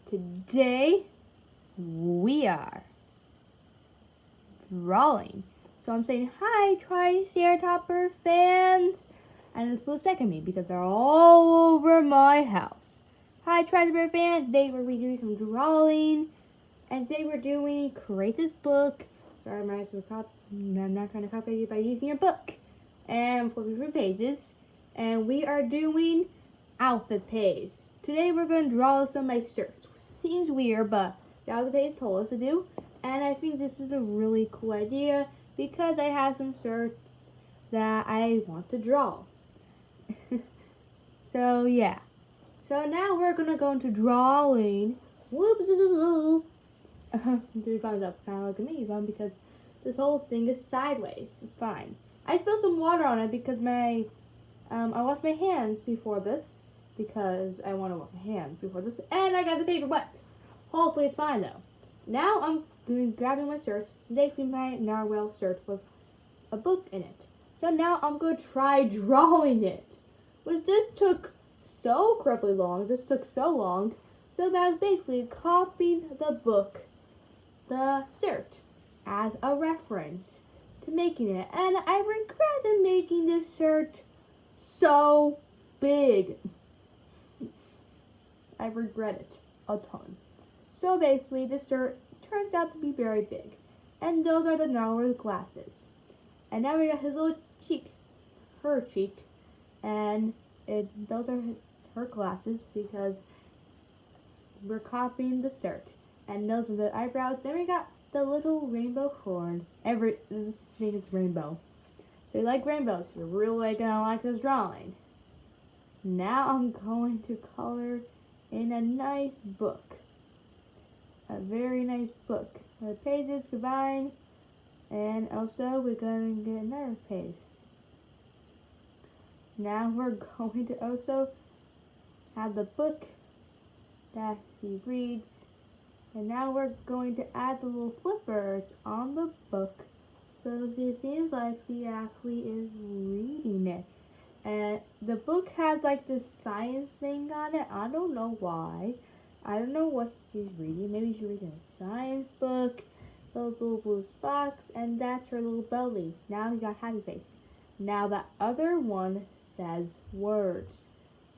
Today we are drawing. So I'm saying hi, Triceratopper fans, and it's supposed to back at me because they're all over my house. Hi, Triceratopper fans. Today we're doing some drawing, and today we're doing create this book. Sorry, I'm not trying to copy you by using your book. And flipping through pages, and we are doing alphabet pages. Today we're going to draw some of my shirts. Seems weird, but the alphabet page told us to do, and I think this is a really cool idea because I have some shirts that I want to draw. So yeah. So now we're gonna go into drawing. Whoops! Dude finds out kind of like a me one because this whole thing is sideways. It's fine. I spilled some water on it because I washed my hands before this because I want to wash my hands before this, and I got the paper wet. Hopefully it's fine though. Now I'm grabbing my shirts, next to my narwhal shirt with a book in it. So now I'm going to try drawing it, which this took so incredibly long. This took so long, so that I was basically copying the book, the shirt, as a reference to making it, and I regretted making this shirt so big. I regret it a ton. So basically, this shirt turns out to be very big, and those are the narwhal glasses. And now we got his little cheek, her cheek, and those are her glasses because we're copying the shirt. And those are the eyebrows. Then we got the little rainbow horn. This thing is rainbow. So you like rainbows, you're really gonna like this drawing. Now I'm going to color in a nice book. A very nice book. The pages combined, and also we're going to get another page. Now we're going to also have the book that he reads, and now we're going to add the little flippers on the book so it seems like he actually is reading it. And the book has like this science thing on it. I don't know why. I don't know what she's reading. Maybe she's reading a science book. Those little blue spots, and that's her little belly. Now we got happy face. Now the other one says words,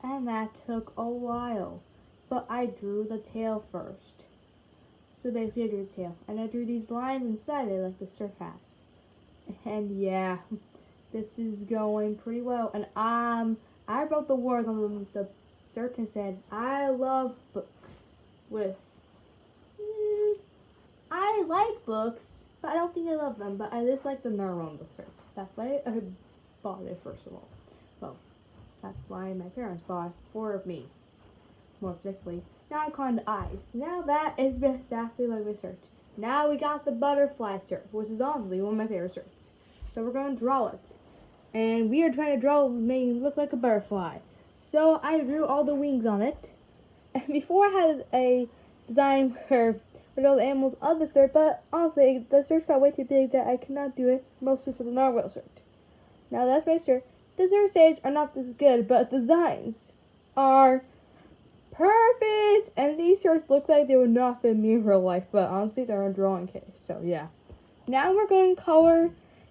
and that took a while. But I drew the tail first. So basically I drew the tail, and I drew these lines inside it like the shirt has. And yeah, this is going pretty well. And I wrote the words on the shirt and said, I love books. With I like books, but I don't think I love them. But I just like the narrow on the shirt. That's why I bought it first of all. Well, that's why my parents bought it for me, more particularly. Now I'm calling the eyes. Now that is exactly like my shirt. Now we got the butterfly shirt, which is honestly one of my favorite shirts. So we're going to draw it. And we are trying to draw making it look like a butterfly. So I drew all the wings on it. And before I had a design for all the animals of the shirt, but honestly, the shirt got way too big that I could not do it, mostly for the narwhal shirt. Now that's my shirt. The shirt shapes are not this good, but designs are perfect. And these shirts look like they would not fit me in real life, but honestly, they're a drawing case. So yeah. Now we're going to color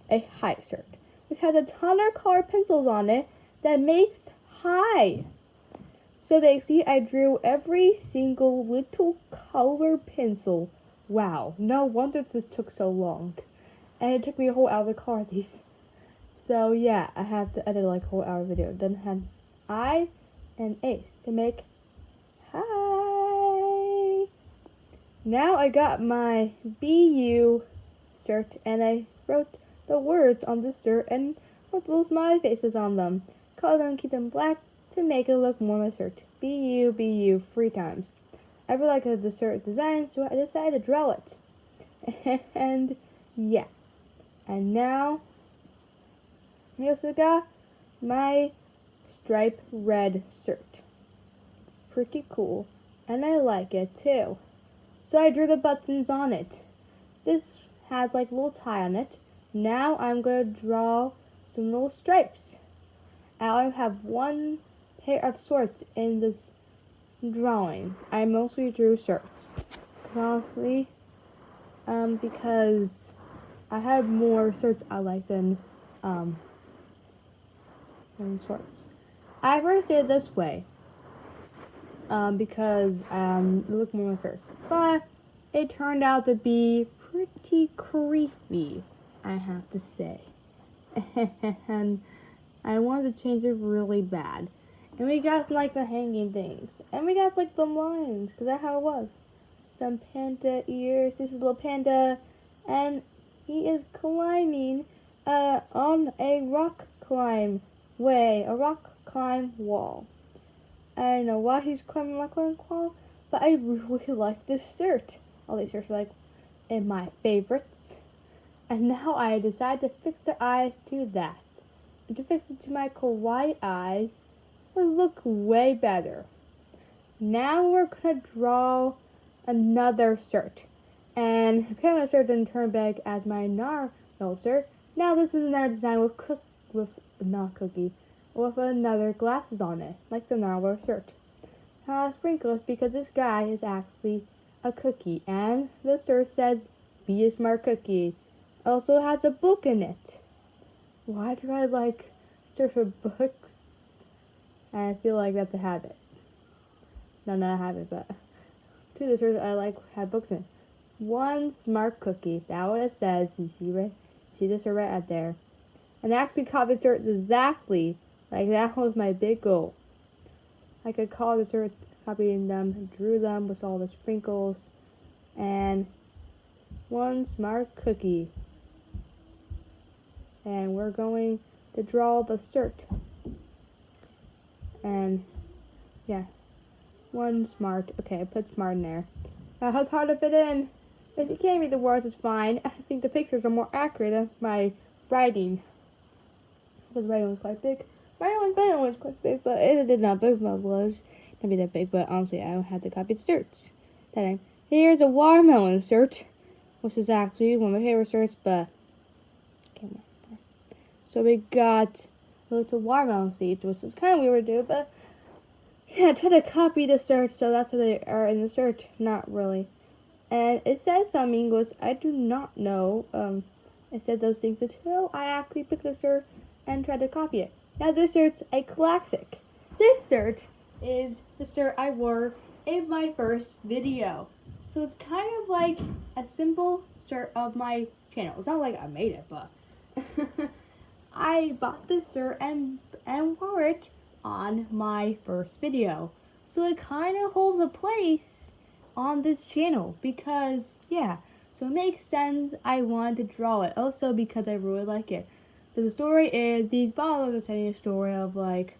a high shirt, which has a ton of colored pencils on it that makes high. So basically, I drew every single little color pencil. Wow, no wonder this took so long. And it took me a whole hour to color these. So yeah, I had to edit like a whole hour video. Then had I and Ace to make hi. Now I got my BU shirt and I wrote the words on this shirt and put little smiley faces on them. Color them, keep them black to make it look more like a shirt. BU, BU, 3 times. I really like the shirt design, so I decided to draw it. And yeah. And now we also got my striped red shirt. It's pretty cool, and I like it too. So I drew the buttons on it. This has like a little tie on it. Now I'm going to draw some little stripes. I only have one pair of shorts in this drawing, I mostly drew shirts. Honestly, because I have more shirts I like than shorts. I first did it this way, because it looked more shirts. But it turned out to be pretty creepy, I have to say. And I wanted to change it really bad. And we got like the hanging things. And we got like the lines, because that's how it was. Some panda ears. This is a little panda. And he is climbing on a rock climb wall. I don't know why he's climbing a rock climb wall, but I really like this shirt. All these shirts are like in my favorites. And now I decide to fix the eyes to that. And to fix it to my kawaii eyes would look way better. Now we're gonna draw another shirt. And apparently the shirt didn't turn back as my Narwhal shirt. Now this is another design with another glasses on it, like the Narwhal shirt. Sprinkles because this guy is actually a cookie, and the shirt says, "Be a smart cookie." Also has a book in it. Why do I like search for books? I feel like that's a habit. No, not a habit, but two of the shirts I like have books in. One smart cookie. That's what it says. You see right? See this right out there. And I actually copied shirts exactly like that was my big goal. I could call the shirt, copying them, drew them with all the sprinkles, and one smart cookie. And we're going to draw the shirt. And yeah, one smart. Okay, I put smart in there. That was hard to fit in. If you can't read the words, it's fine. I think the pictures are more accurate than my writing. Because writing was quite big. My own pen was quite big, but it did not. Both my was not be that big. But honestly, I had to copy the shirts. Then here's a watermelon shirt, which is actually one of my favorite shirts. But so we got little watermelon seeds, which is kind of weird to do, but yeah, I tried to copy the shirt, so that's what they are in the shirt. Not really. And it says some English. I do not know. It said those things until I actually picked the shirt and tried to copy it. Now this shirt's a classic. This shirt is the shirt I wore in my first video. So it's kind of like a simple shirt of my channel. It's not like I made it, but I bought this shirt and wore it on my first video. So it kind of holds a place on this channel because, yeah, so it makes sense I wanted to draw it. Also because I really like it. So the story is, these bottles are sending a story of like,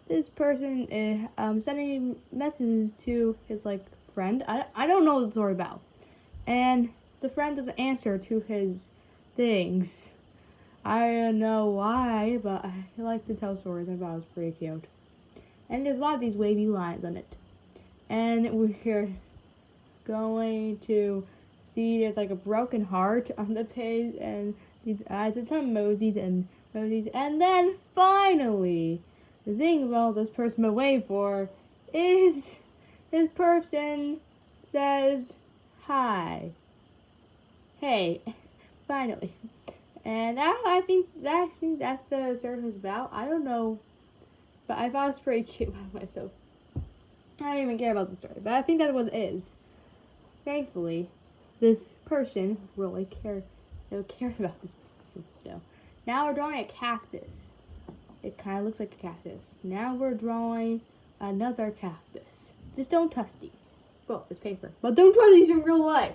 this person is sending messages to his like friend. I don't know what the story about. And the friend doesn't answer to his things. I don't know why, but I like to tell stories. I thought it was pretty cute. And there's a lot of these wavy lines on it. And we're going to see there's like a broken heart on the page, and these eyes and some emojis and emojis. And then finally, the thing about this person been waiting for is this person says hi. Hey, finally. And now I think that's the service about. I don't know, but I thought it was pretty cute by myself. I don't even care about the story, but I think that's what it is. Thankfully, this person really cared about this person still. Now we're drawing a cactus. It kind of looks like a cactus. Now we're drawing another cactus. Just don't touch these. Well, it's paper. But don't try these in real life.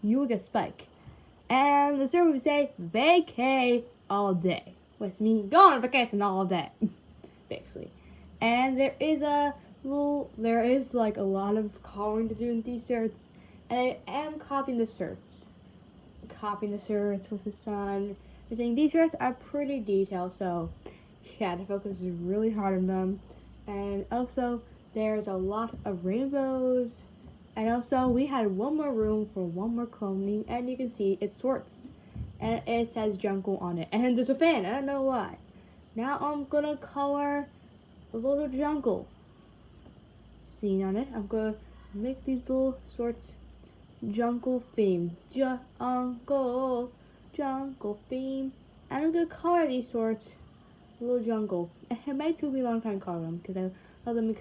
You will get spiked. And the server would say, vacay all day. Which means go on vacation all day. Basically. And there is like a lot of coloring to do in these shirts. And I am copying the shirts. Copying the shirts with the sun. I think these shirts are pretty detailed, so yeah, the focus is really hard on them. And also, there's a lot of rainbows. And also, we had one more room for one more clothing, and you can see it sorts. And it says jungle on it. And there's a fan, I don't know why. Now I'm gonna color a little jungle. See? scene on it. I'm gonna make these little sorts jungle theme. Jungle theme. And I'm gonna color these sorts little jungle. It might take me a long time to color them because I love them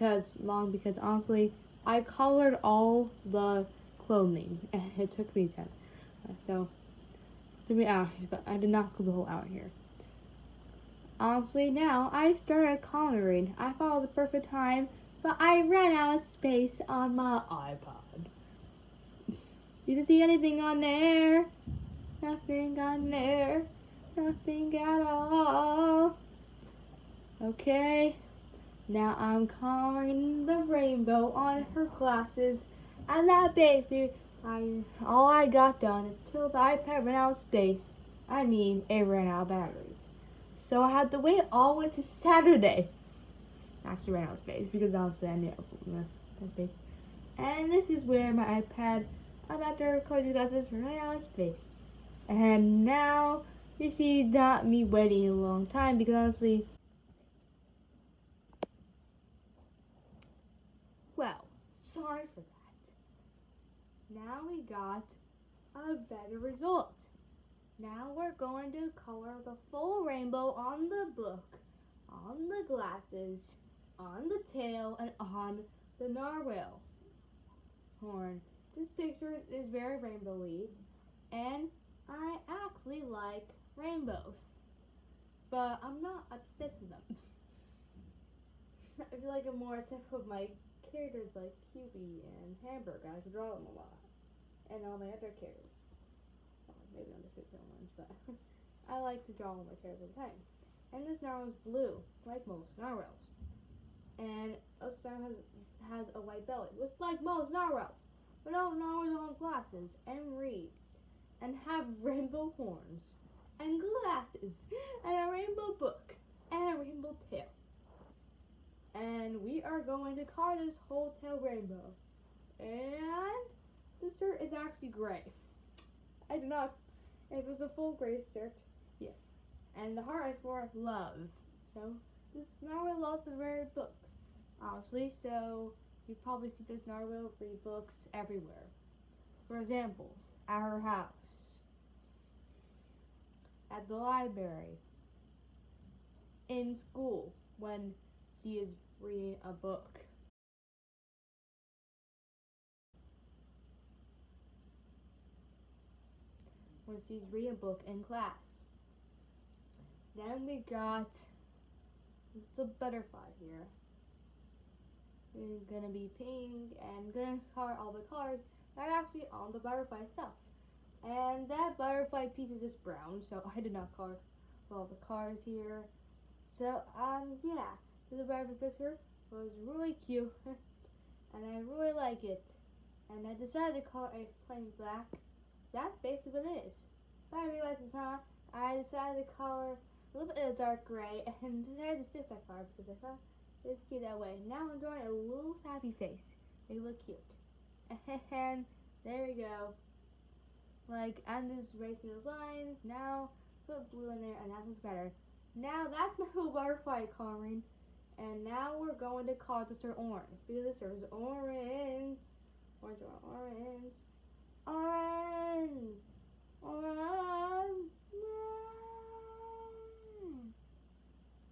because honestly I colored all the clothing and it took me 10. So it took me hours, but I did not go the whole hour here. Honestly, now I started coloring. I thought it was the perfect time, but I ran out of space on my iPod. You can see anything on there? Nothing on there. Nothing at all. Okay. Now I'm coloring the rainbow on her glasses, and that basically all I got done until the iPad ran out of space. I mean, it ran out of batteries. So I had to wait all the way to Saturday. Actually ran out of space because honestly I knew space. And this is where my iPad, after coloring the glasses, ran out of space. And now you see not me waiting a long time because honestly, well, sorry for that. Now we got a better result. Now we're going to color the full rainbow on the book, on the glasses, on the tail, and on the narwhal horn. This picture is very rainbowy, and I actually like rainbows, but I'm not obsessed with them. I feel like I'm more obsessed with my characters like QB and Hamburger. I can draw them a lot, and all my other characters. Maybe not the fictional ones, but I like to draw all my characters all the time. And this narwhal is blue, like most narwhals. And this narwhal has a white belly, just like most narwhals. But all narwhals have glasses and reeds, and have rainbow horns, and glasses, and a rainbow book, and a rainbow tail. And we are going to color this whole tail rainbow. And the shirt is actually gray. I do not. It was a full gray shirt. Yeah. And the heart is for love. So this narwhal loves to read books, obviously. So you probably see this narwhal read books everywhere. For examples, at her house, at the library, in school when she is reading a book. When she's reading a book in class. Then we got the butterfly here. It's gonna be pink and gonna color all the colors that are actually on the butterfly itself. And that butterfly piece is just brown, so I did not color all the colors here. So yeah, the butterfly picture was really cute and I really like it. And I decided to color it plain black. That's basically what it is. But I realized it's not. I decided to color a little bit of dark gray and decided to stick that color because I thought it was cute that way. Now I'm drawing a little happy face. They look cute. And there we go. Like, I'm just erasing those lines. Now put blue in there and that looks better. Now that's my little butterfly coloring. And now we're going to color the shirt orange because the shirt is orange. Orange. Orange. Orange.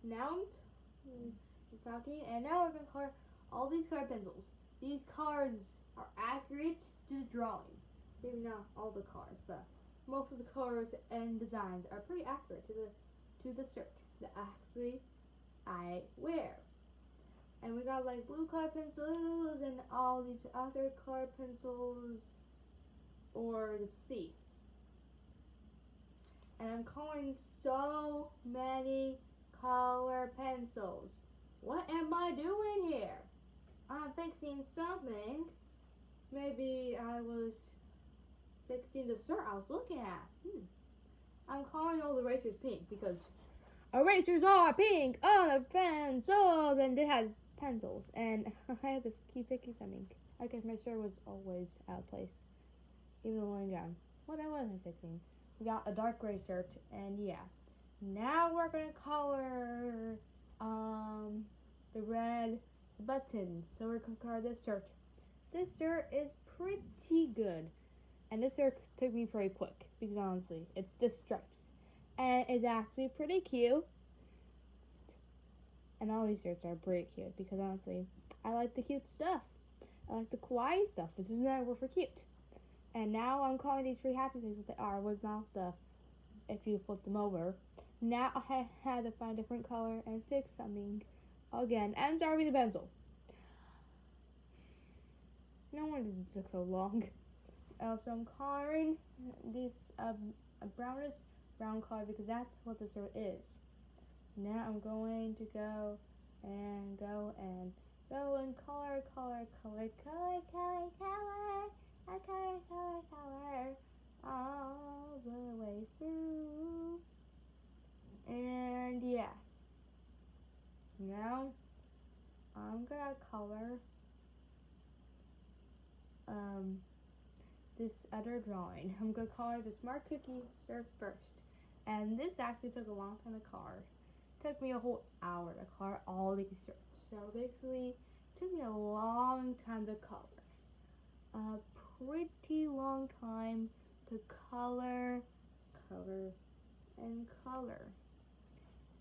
Now I'm talking, and now we're going to color all these colored pencils. These colors are accurate to the drawing. Maybe not all the colors, but most of the colors and designs are pretty accurate to the shirt that actually I wear. And we got like blue colored pencils and all these other colored pencils, or the C. And I'm coloring so many color pencils. What am I doing here? I'm fixing something. Maybe I was fixing the shirt I was looking at. I'm coloring all the erasers pink because erasers are pink on the pencils, and it has pencils. And I had to keep fixing something. I guess my shirt was always out of place, even lying down. What I wasn't fixing. We got a dark gray shirt, and yeah. Now we're gonna color the red buttons. So we're gonna color this shirt. This shirt is pretty good. And this shirt took me pretty quick because honestly, it's just stripes. And it's actually pretty cute. And all these shirts are pretty cute because honestly, I like the cute stuff. I like the kawaii stuff. This is another word for cute. And now I'm calling these free happy things what they are without the if you flip them over. Now I had to find a different color and fix something again. And sorry with the pencil. No wonder this took so long. So I'm coloring this a brownish brown color because that's what this is. Now I'm going to go and color all the way through. And yeah. Now I'm gonna color this other drawing. I'm gonna color the Smart Cookie shirt first. And this actually took a long time to color. It took me a whole hour to color all these shirts. So basically, it took me a long time to color. A pretty long time to color.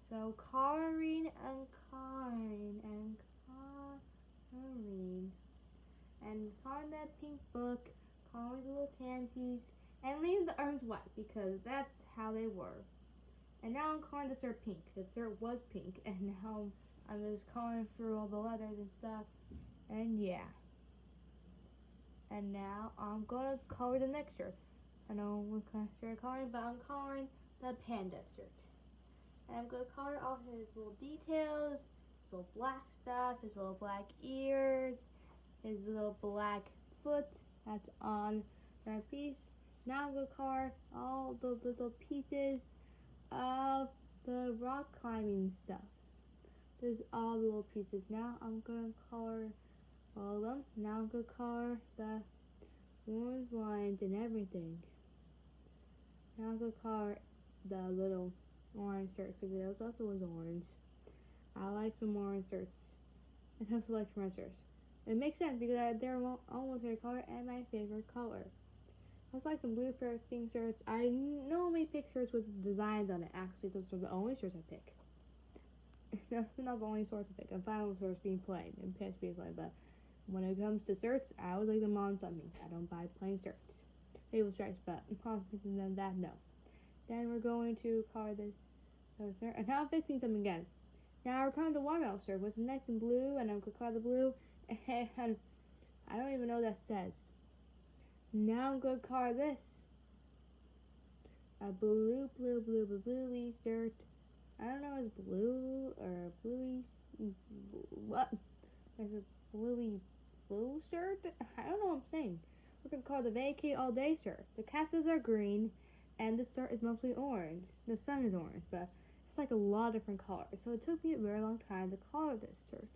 So coloring and coloring that pink book, coloring the little panties, and leaving the arms white because that's how they were. And now I'm coloring the shirt pink. The shirt was pink, and now I'm just coloring through all the letters and stuff. And yeah. And now I'm gonna color the next shirt. I know what kind of shirt I'm coloring, but I'm coloring the panda shirt. And I'm gonna color all his little details, his little black stuff, his little black ears, his little black foot that's on that piece. Now I'm gonna color all the little pieces of the rock climbing stuff. There's all the little pieces. Now I'm gonna color all of them. Now I'm gonna color the orange lines and everything. Now I'm gonna color the little orange shirt because it also was orange. I like some orange shirts. And I also like some red shirts. It makes sense because they're almost my color and my favorite color. I also like some blue pink shirts. I normally pick shirts with designs on it. Actually, those are the only shirts I pick. That's not the only shirts I pick. I'm fine with shirts being plain and pants being plain, but when it comes to shirts, I always like them on something. I don't buy plain shirts. Maybe with stripes, but probably than that, no. Then we're going to color this shirt. And now I'm fixing something again. Now we're coloring the watermelon shirt, which is nice and blue, and I'm going to color the blue. And I don't even know what that says. Now I'm going to color this. A bluey shirt. I don't know if it's blue or bluey. What? There's a bluey blue shirt? I don't know what I'm saying. We're going to call the Vacate All Day shirt. The castles are green, and the shirt is mostly orange. The sun is orange, but it's like a lot of different colors. So it took me a very long time to color this shirt.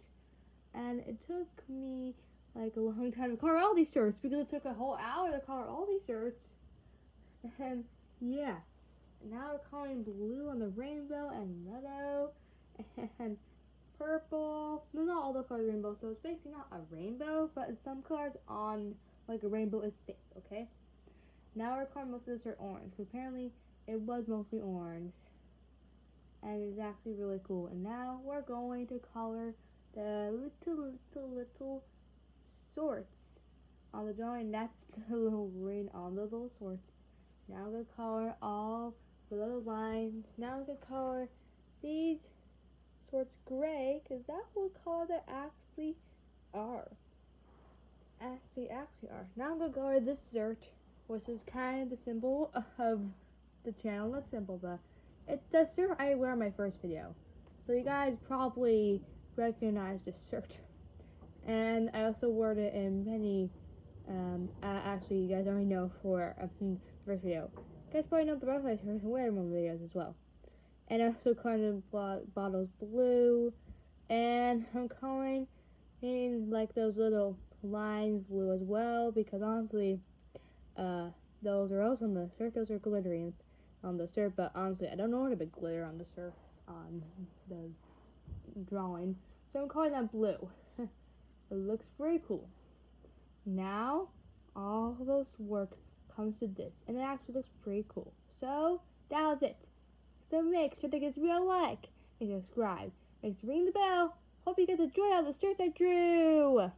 And it took me like a long time to color all these shirts because it took a whole hour to color all these shirts. And yeah. Now we're coloring blue on the rainbow and yellow and purple. No, not all the colors rainbow, so it's basically not a rainbow, but some colors on like a rainbow is safe, okay? Now we're coloring most of the shirt orange, because apparently it was mostly orange. And it's actually really cool. And now we're going to color the little shorts on the drawing. That's the little green on the little shorts. Now I'm going to color all the little lines. Now I'm going to color these shorts gray, because that's what color they actually are. Actually are. Now I'm going to color this shirt, which is kind of the symbol of the channel. Not symbol, but it's the shirt I wear in my first video. So you guys probably recognize this shirt. And I also wore it in many, actually you guys already know for the first video. You guys probably know the butterfly shirt and wear more videos as well. And I also colored the bottles blue. And I'm coloring in like those little lines blue as well, because honestly, those are also on the shirt. Those are glittery on the shirt, but honestly, I don't know what to put glitter on the shirt on the drawing, so I'm calling that blue. It looks very cool. Now, all those work comes to this, and it actually looks pretty cool. So, that was it. So make sure to give this video a like and subscribe. Make sure to ring the bell. Hope you guys enjoyed all the shirts I drew.